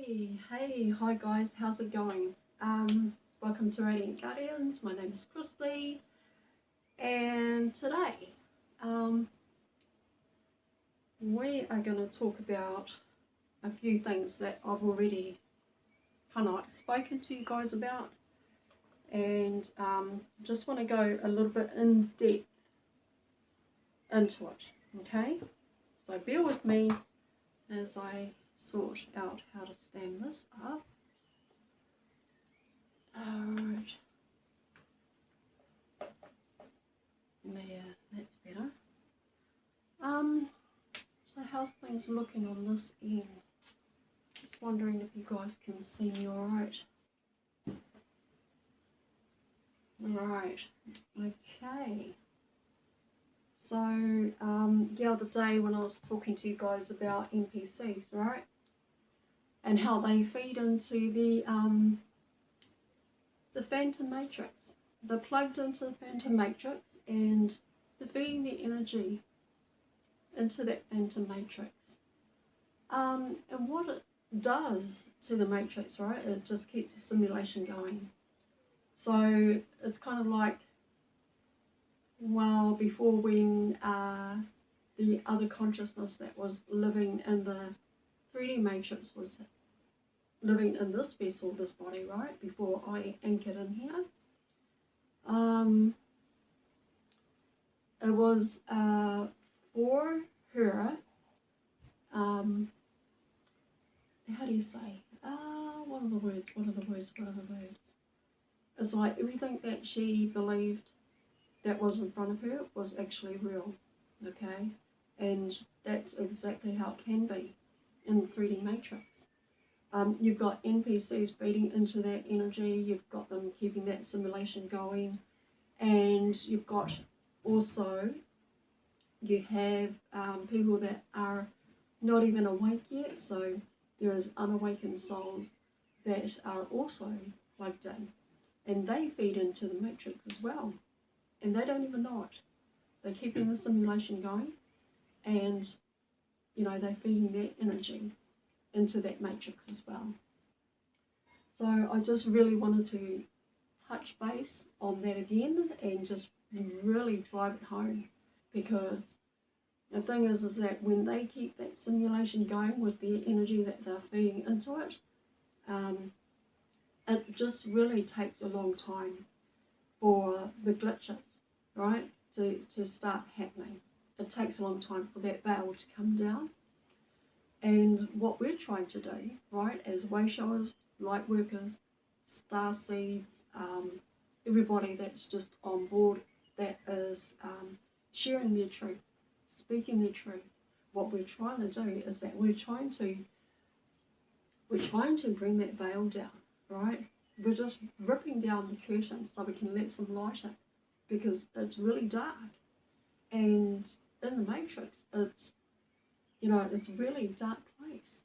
Hi guys, how's it going? Welcome to Radiant Guardians. My name is Crispy, and today we are going to talk about a few things that I've already kind of spoken to you guys about, and just want to go a little bit in depth into it. Okay, so bear with me as I sort out how to stand this up. Alright. There, that's better. So how's things looking on this end? Just wondering if you guys can see me alright. Right, okay. So, the other day when I was talking to you guys about NPCs, right? And how they feed into the Phantom Matrix. They're plugged into the Phantom Matrix and they're feeding the energy into that Phantom Matrix. And what it does to the Matrix, right, it just keeps the simulation going. So it's kind of like, well, before when the other consciousness that was living in the 3D Matrix was living in this vessel, this body, right, before I anchored in here, it was for her, how do you say, what are the words, it's like everything that she believed that was in front of her was actually real, okay, and that's exactly how it can be in the 3D Matrix. You've got NPCs feeding into that energy, you've got them keeping that simulation going, and you've got also, you have people that are not even awake yet, so there is unawakened souls that are also plugged in, and they feed into the Matrix as well, and they don't even know it. They're keeping the simulation going, and you know, they're feeding their energy into that Matrix as well. So I just really wanted to touch base on that again and just really drive it home, because the thing is that when they keep that simulation going with the energy that they're feeding into it, it just really takes a long time for the glitches, right, to start happening. It takes a long time for that veil to come down. And what we're trying to do, right, as way showers, light workers, Starseeds, everybody that's just on board that is sharing their truth, speaking their truth, what we're trying to do is that we're trying to bring that veil down, right? We're just ripping down the curtain so we can let some light in, because it's really dark, and in the Matrix it's, you know, it's a really dark place.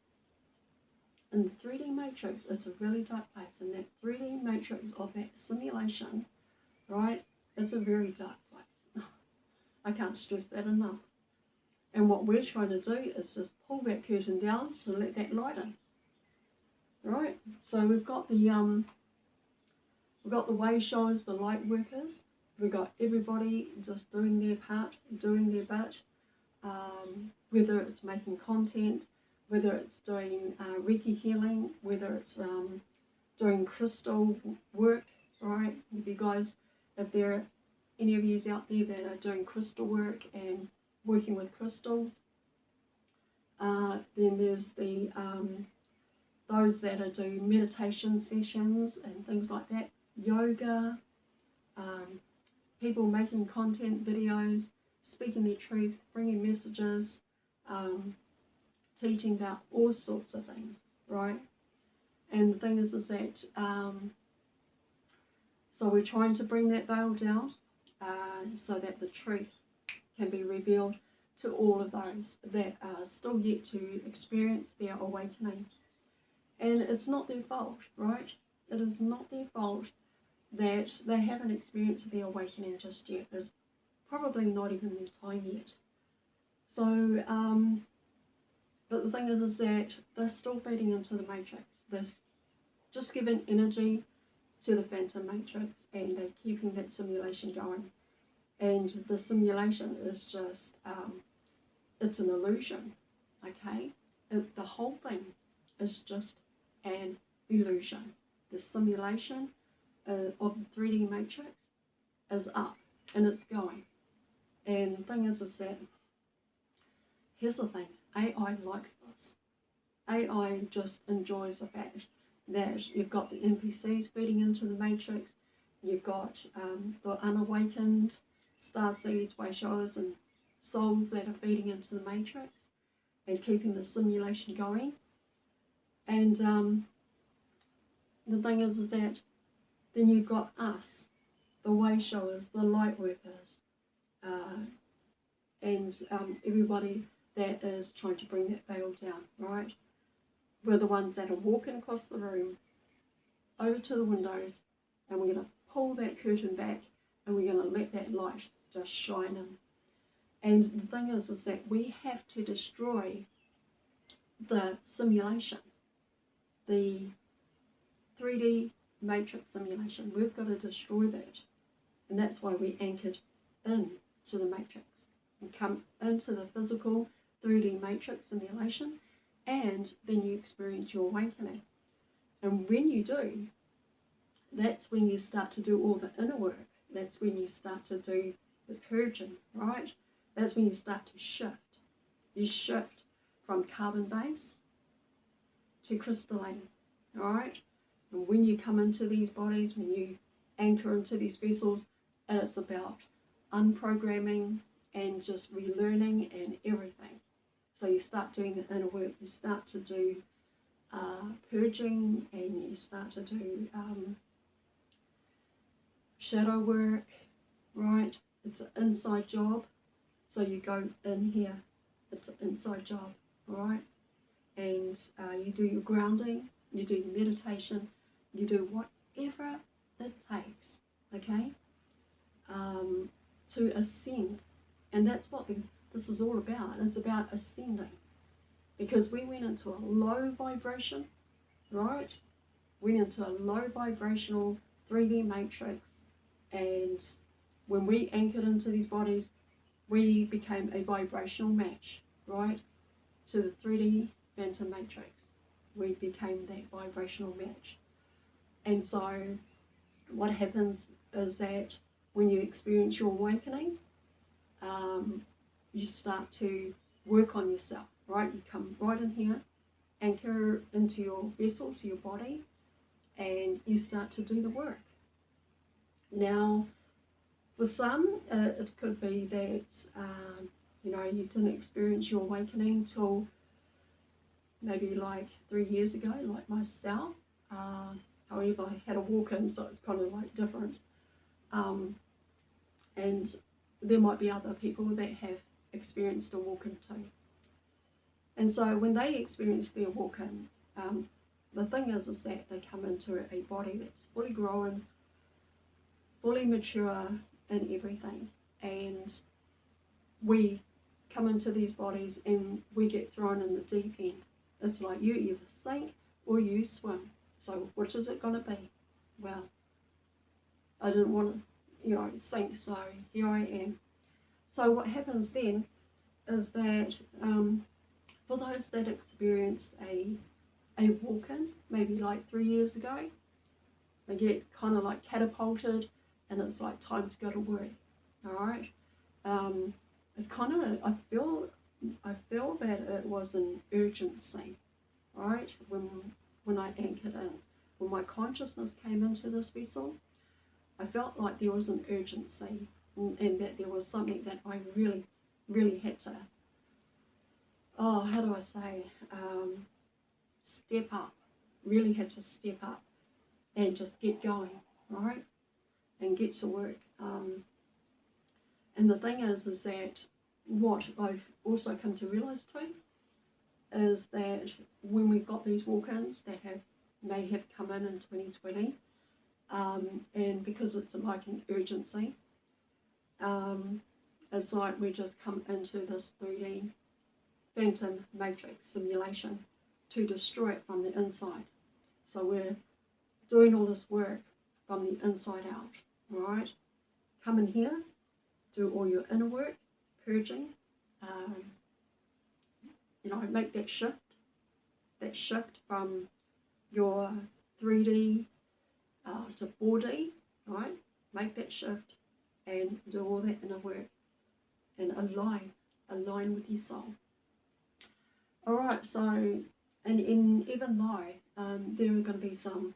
In the 3D Matrix, it's a really dark place, and that 3D Matrix of that simulation, right, it's a very dark place. I can't stress that enough. And what we're trying to do is just pull that curtain down to let that light in, right? So we've got the way showers, the light workers. We've got everybody just doing their part, doing their bit. Whether it's making content, whether it's doing Reiki healing, whether it's doing crystal work, right? If you guys, if there are any of you out there that are doing crystal work and working with crystals, then there's the those that are doing meditation sessions and things like that, yoga, people making content videos, speaking their truth, bringing messages, teaching about all sorts of things, right? And the thing is that, so we're trying to bring that veil down so that the truth can be revealed to all of those that are still yet to experience their awakening. And it's not their fault, right? It is not their fault that they haven't experienced their awakening just yet. It's probably not even their time yet. So But the thing is that they're still feeding into the matrix. They're just giving energy to the phantom matrix, and they're keeping that simulation going. And the simulation is just, it's an illusion, okay? The whole thing is just an illusion. The simulation of the 3D matrix is up, and it's going. And the thing is that, here's the thing, AI likes this. AI just enjoys the fact that you've got the NPCs feeding into the matrix, you've got the unawakened Starseeds, Waishos, and souls that are feeding into the matrix and keeping the simulation going. And the thing is that then you've got us, the way showers, the light workers, and everybody that is trying to bring that veil down, right? We're the ones that are walking across the room over to the windows, and we're going to pull that curtain back, and we're going to let that light just shine in. And the thing is that we have to destroy the simulation, the 3D matrix simulation. We've got to destroy that. And that's why we anchored in to the matrix and come into the physical 3D matrix simulation, and then you experience your awakening. And when you do, that's when you start to do all the inner work. That's when you start to do the purging, right? That's when you start to shift. You shift from carbon base to crystalline, all right? And when you come into these bodies, when you anchor into these vessels, it's about unprogramming and just relearning and everything. So you start doing the inner work, you start to do purging, and you start to do shadow work, right? It's an inside job. So you go in here, it's an inside job, all right? And you do your grounding, you do your meditation, you do whatever it takes, okay, to ascend. And that's what this is all about. It's about ascending. Because we went into a low vibration, right? Went into a low vibrational 3D matrix, and when we anchored into these bodies, we became a vibrational match, right, to the 3D phantom matrix. We became that vibrational match. And so what happens is that when you experience your awakening, you start to work on yourself, right? You come right in here, anchor into your vessel, to your body, and you start to do the work. Now, for some, it could be that, you didn't experience your awakening till maybe like 3 years ago, like myself. However, I had a walk-in, so it's kind of like different. And there might be other people that have experienced a walk-in too. And so when they experience their walk-in, the thing is that they come into a body that's fully grown, fully mature in everything. And we come into these bodies and we get thrown in the deep end. It's like you either sink or you swim. So which is it going to be? Well, I didn't want to, sink, so here I am. So what happens then is that for those that experienced a walk-in, maybe like 3 years ago, they get kind of like catapulted, and it's like time to go to work. All right. It's kind of, I feel that it was an urgency, right? When I anchored in, when my consciousness came into this vessel, I felt like there was an urgency, and that there was something that I really, really had to, how do I say, step up, really had to step up and just get going, right? And get to work. And the thing is that what I've also come to realise too is that when we've got these walk-ins that may have come in 2020, and because it's like an urgency, it's like we just come into this 3D phantom matrix simulation to destroy it from the inside. So we're doing all this work from the inside out, right? Come in here, do all your inner work, purging, make that shift from your 3D to 4D, right? Make that shift and do all that inner work and align with your soul. All right, so, and even though there are going to be some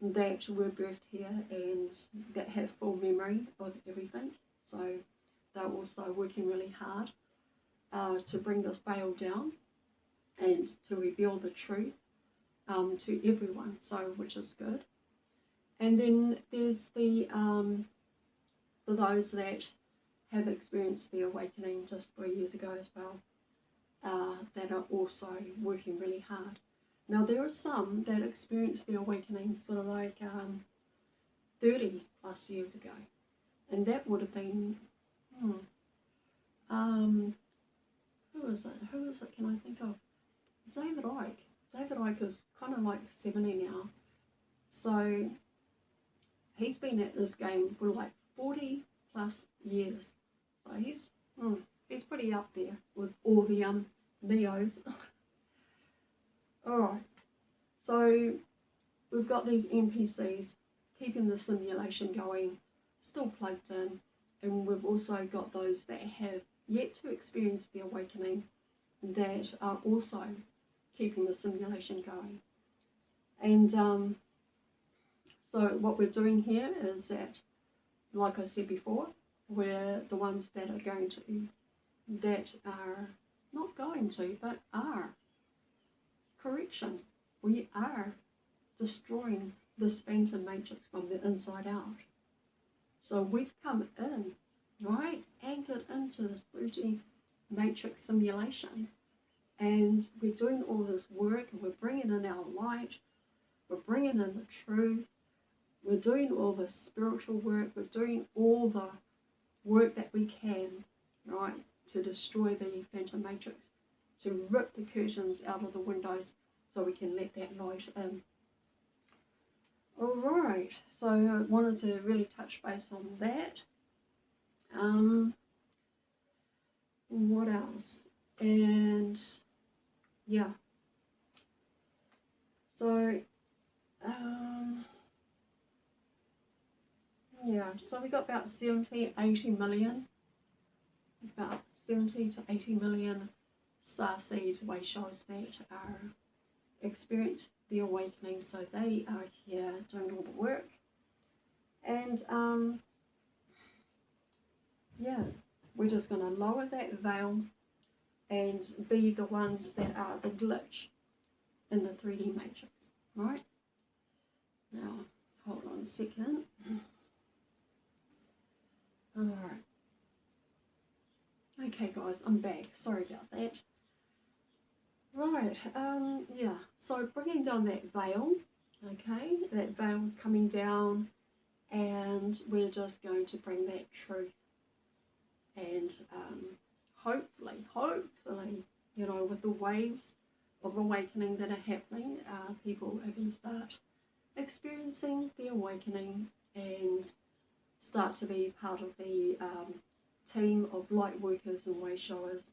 that were birthed here and that have full memory of everything, so they're also working really hard to bring this veil down and to reveal the truth to everyone, so which is good. And then there's for those that have experienced the awakening just 3 years ago as well, that are also working really hard. Now there are some that experienced the awakening sort of like 30 plus years ago, and that would have been, who is it? Can I think of? David Icke. David Icke is kind of like 70 now, so he's been at this game for like 40 plus years. So he's pretty up there with all the Neos. Alright, so we've got these NPCs keeping the simulation going, still plugged in, and we've also got those that have yet to experience the awakening that are also keeping the simulation going. And so what we're doing here is that, like I said before, we're the ones that are going to, that are not going to, but are. Correction. We are destroying this phantom matrix from the inside out. So we've come in, right, anchored into this 3D matrix simulation, and we're doing all this work, and we're bringing in our light, we're bringing in the truth, we're doing all the spiritual work, we're doing all the work that we can, right, to destroy the phantom matrix, to rip the curtains out of the windows so we can let that light in. Alright, so I wanted to really touch base on that. What else? And yeah. So so we got about 70, 80 million, about 70 to 80 million Starseeds Wayshows that are experience the awakening, so they are here doing all the work. And we're just going to lower that veil and be the ones that are the glitch in the 3D matrix, right? Now, hold on a second. Alright. Okay guys, I'm back. Sorry about that. Right, so bringing down that veil, okay, that veil's coming down, and we're just going to bring that truth, and hopefully, with the waves of awakening that are happening, people are going to start experiencing the awakening and start to be part of the team of light workers and way showers,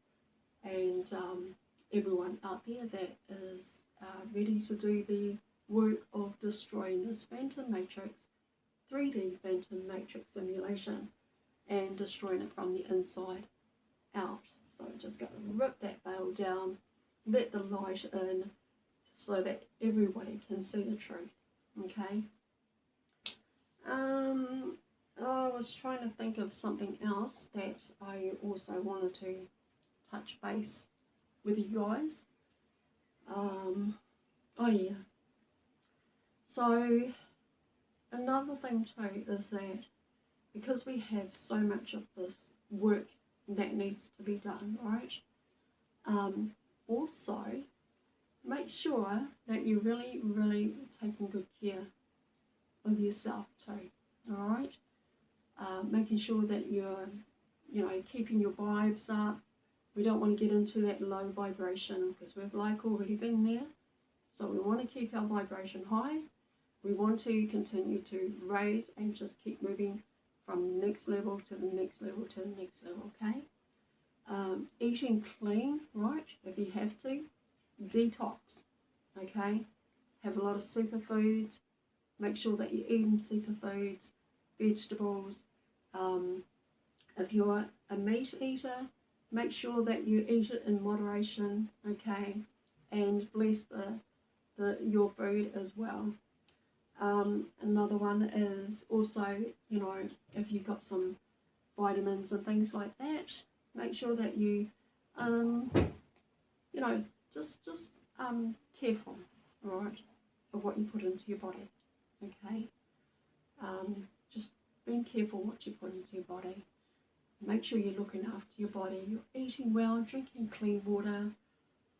and everyone out there that is ready to do the work of destroying this phantom matrix, 3D phantom matrix simulation, and destroying it from the inside out. So just got to rip that veil down, let the light in, so that everybody can see the truth. Okay. I was trying to think of something else that I also wanted to touch base with you guys. So another thing too is that because we have so much of this work that needs to be done, right? Also, make sure that you're really, really taking good care of yourself too, all right? Making sure that you're, keeping your vibes up, We don't want to get into that low vibration because we've like already been there. So we want to keep our vibration high. We want to continue to raise and just keep moving from next level to the next level to the next level, okay? Eating clean, right, if you have to. Detox, okay? Have a lot of superfoods. Make sure that you're eating superfoods, vegetables. If you're a meat eater, make sure that you eat it in moderation, okay? And bless your food as well. Another one is also, you know, if you've got some vitamins and things like that, make sure that you, you know, just careful, all right, of what you put into your body, okay? Just being careful what you put into your body. Make sure you're looking after your body. You're eating well, drinking clean water,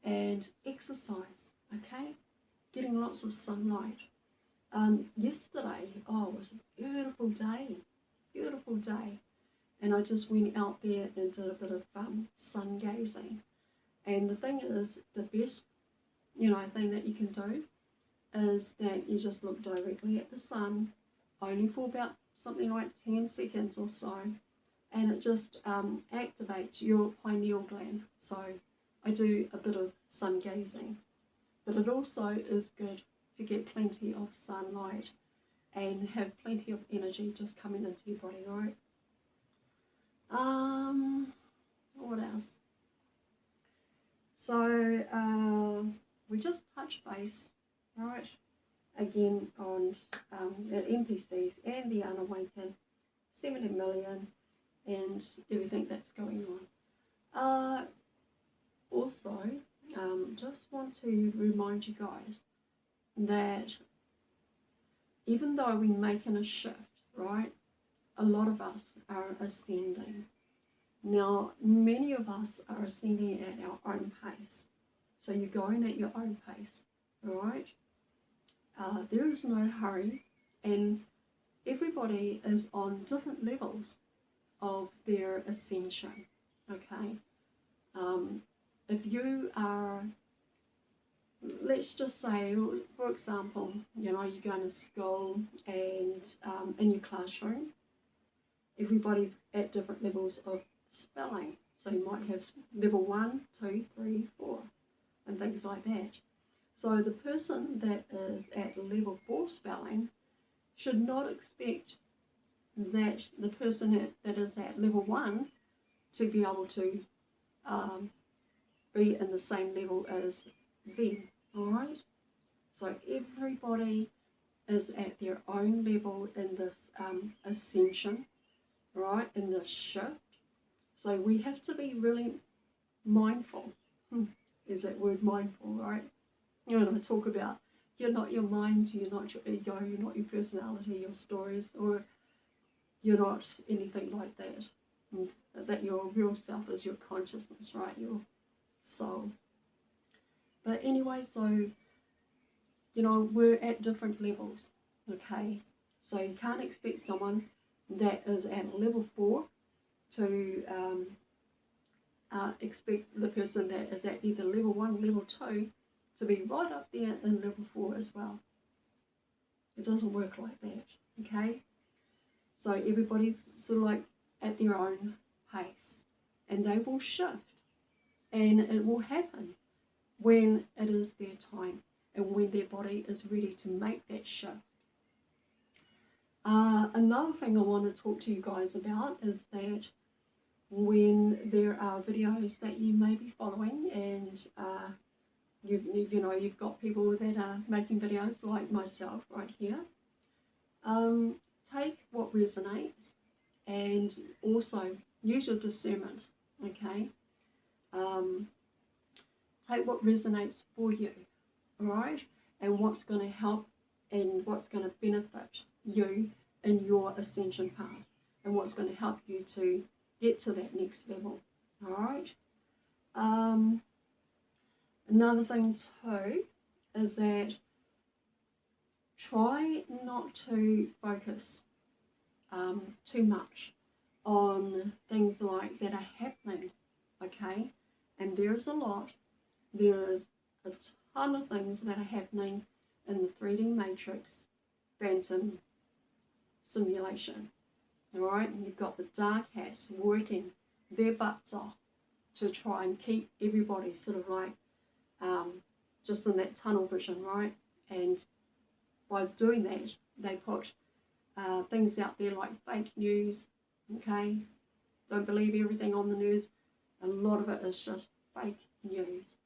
and exercise, okay? Getting lots of sunlight. Yesterday, it was a beautiful day, and I just went out there and did a bit of sun gazing. And the thing is, the best, you know, thing that you can do is that you just look directly at the sun, only for about something like 10 seconds or so, and it just activates your pineal gland. So I do a bit of sun gazing, but it also is good to get plenty of sunlight and have plenty of energy just coming into your body, right? What else? So we just touch base, right, again on the NPCs and the unawakened, 70 million, and everything that's going on. Also, just want to remind you guys that even though we're making a shift, right, a lot of us are ascending. Now, many of us are ascending at our own pace. So you're going at your own pace, right? There is no hurry, and everybody is on different levels of their ascension, okay? If you are, let's just say, for example, you know, you're going to school and in your classroom, everybody's at different levels of spelling. So you might have level 1, 2, 3, 4, and things like that. So the person that is at level 4 spelling should not expect that the person that is at level 1 to be able to be in the same level as them, all right? So everybody is at their own level in this ascension, right, in this shift. So we have to be really mindful. Is that word mindful, right? You know, I talk about you're not your mind, you're not your ego, you're not your personality, your stories, or you're not anything like that. That your real self is your consciousness, right? Your soul. But anyway, so, you know, we're at different levels, okay? So you can't expect someone that is at level 4 to expect the person that is at either level 1 or level 2 to be right up there in level 4 as well. It doesn't work like that, okay? So everybody's sort of like at their own pace, and they will shift, and it will happen when it is their time and when their body is ready to make that shift. Another thing I want to talk to you guys about is that when there are videos that you may be following, and you know, you've got people that are making videos like myself right here, take what resonates and also use your discernment, okay? Take what resonates for you, all right? And what's going to help and what's going to benefit you in your ascension path, and what's going to help you to get to that next level, all right? Another thing too is that try not to focus too much on things like that are happening, okay? and there's a lot. There is a ton of things that are happening in the 3D matrix phantom simulation. Alright, and you've got the dark hats working their butts off to try and keep everybody sort of like just in that tunnel vision, right? And by doing that, they put things out there like fake news, okay? Don't believe everything on the news. A lot of it is just fake news.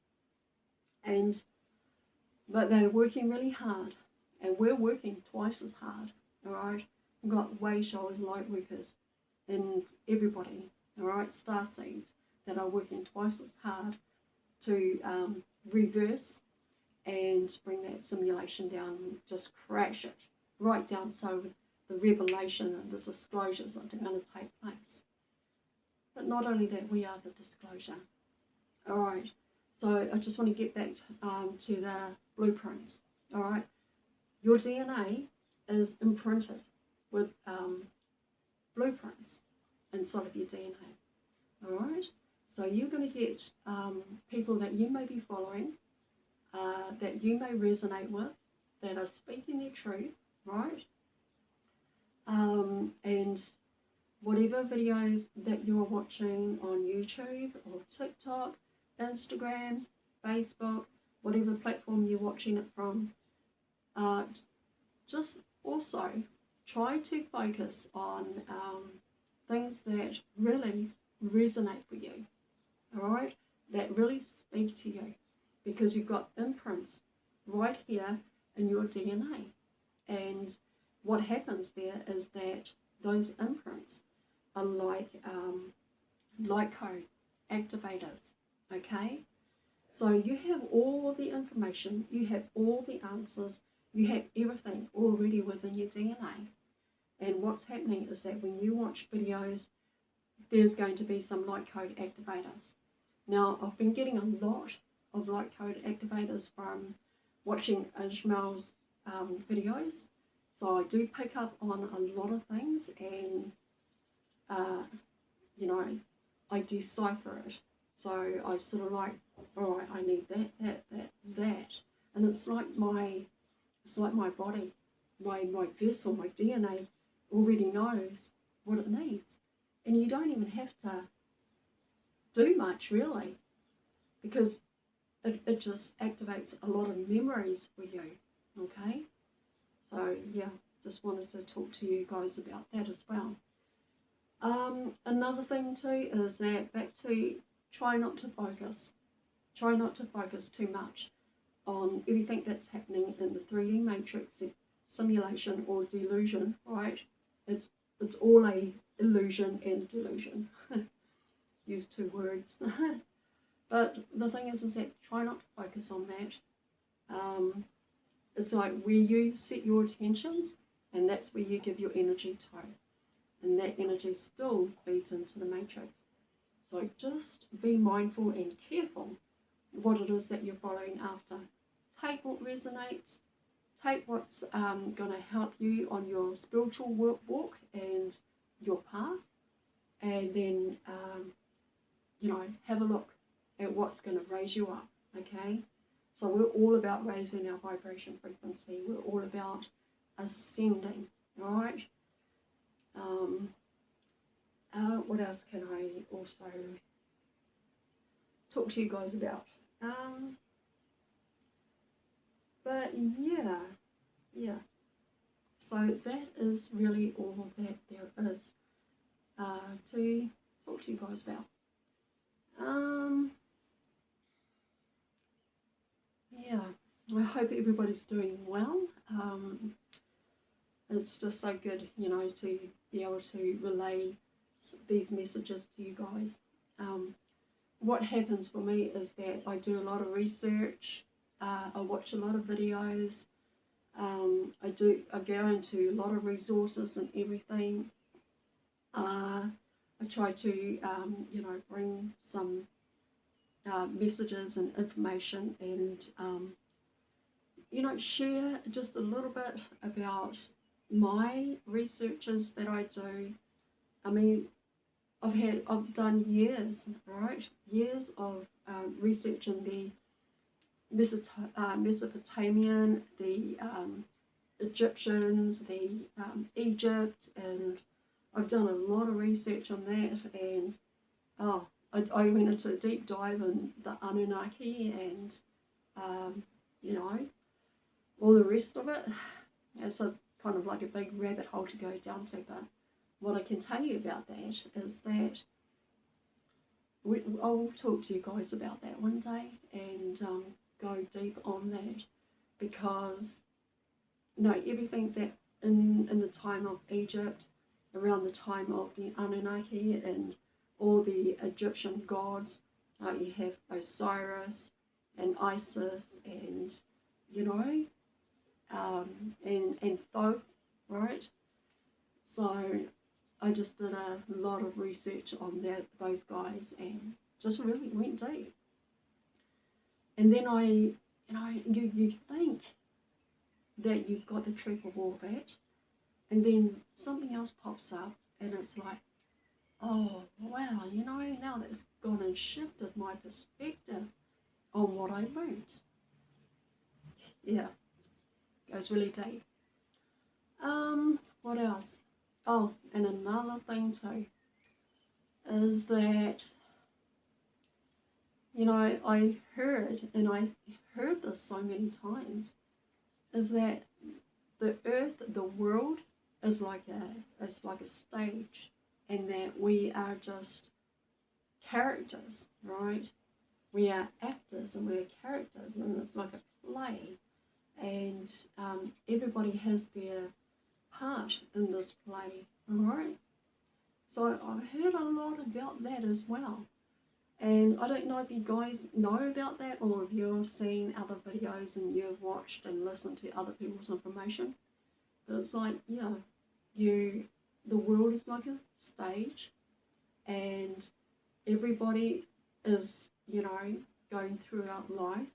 But they're working really hard, and we're working twice as hard, all right? We've got way showers, light workers, and everybody, all right, Starseeds, that are working twice as hard to reverse and bring that simulation down, just crash it right down so the revelation and the disclosures are going to take place. But not only that, we are the disclosure. All right, so I just want to get back to the blueprints. All right, your DNA is imprinted with blueprints inside of your DNA. All right, so you're going to get people that you may be following, that you may resonate with, that are speaking their truth, right? And whatever videos that you're watching on YouTube or TikTok, Instagram, Facebook, whatever platform you're watching it from, just also try to focus on things that really resonate for you, all right, that really speak to you, because you've got imprints right here in your DNA. And what happens there is that those imprints are like code activators, okay? So you have all the information, you have all the answers, you have everything already within your DNA. And what's happening is that when you watch videos, there's going to be some light code activators. Now, I've been getting a lot of light code activators from watching Ishmael's videos. So I do pick up on a lot of things, and you know, I decipher it. So I sort of like, all right, I need that, and it's like my body, my vessel, my DNA already knows what it needs, and you don't even have to do much really, because it just activates a lot of memories for you, okay? So yeah, just wanted to talk to you guys about that as well. Another thing too is that back to try not to focus too much on everything that's happening in the 3D matrix simulation or delusion, right? It's all a illusion and delusion. Use two words. But the thing is that try not to focus on that. It's like where you set your attentions, and that's where you give your energy to. And that energy still feeds into the matrix. So just be mindful and careful what it is that you're following after. Take what resonates, take what's going to help you on your spiritual walk and your path, and then, have a look at what's going to raise you up, okay? So we're all about raising our vibration frequency. We're all about ascending, all right? What else can I also talk to you guys about? But yeah. So that is really all that there is to talk to you guys about. Yeah, I hope everybody's doing well. It's just so good, to be able to relay these messages to you guys. What happens for me is that I do a lot of research, I watch a lot of videos, I go into a lot of resources and everything. I try to, bring some messages and information, and, share just a little bit about my researches that I do. I mean, I've done years, right? Years of researching the Mesopotamian, the Egyptians, the Egypt, and I've done a lot of research on that, and I went into a deep dive in the Anunnaki and you know, all the rest of it. It's a kind of like a big rabbit hole to go down to, but what I can tell you about that is that I'll talk to you guys about that one day and go deep on that, because everything that in the time of Egypt, around the time of the Anunnaki and all the Egyptian gods, you have Osiris and Isis and and Thoth, right? So I just did a lot of research on those guys and just really went deep. And then you think that you've got the truth of all that, and then something else pops up, and it's like, oh wow, now that's gone and shifted my perspective on what I learned. Yeah, goes really deep. What else? Oh, and another thing too is that I heard this so many times, is that the earth, the world is like a stage, and that we are just characters, right? We are actors and we're characters, and it's like a play, and everybody has their part in this play, alright? So I've heard a lot about that as well. And I don't know if you guys know about that, or if you've seen other videos and you've watched and listened to other people's information. But it's like, the world is like a stage, and everybody is, going throughout life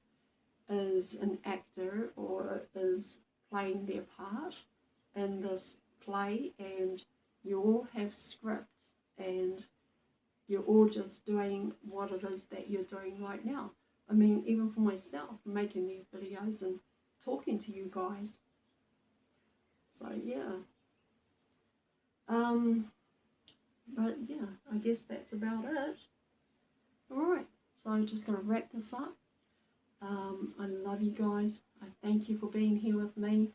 is an actor or is playing their part in this play, and you all have scripts, and you're all just doing what it is that you're doing right now. I mean, even for myself, making these videos and talking to you guys. So yeah. But yeah, I guess that's about it. Alright, so I'm just going to wrap this up. I love you guys. I thank you for being here with me.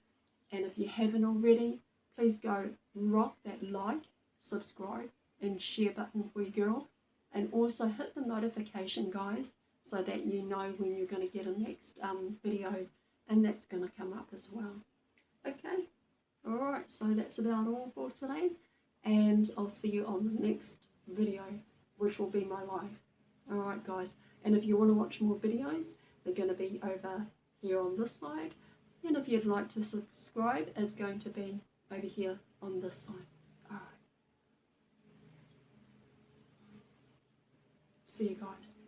And if you haven't already, please go rock that like, subscribe, and share button for your girl. And also hit the notification, guys, so that you know when you're going to get a next video, and that's going to come up as well. Okay? Alright, so that's about all for today. And I'll see you on the next video, which will be my life. Alright, guys. And if you want to watch more videos, they're going to be over here on this side. And if you'd like to subscribe, it's going to be over here on this side. Alright. See you guys.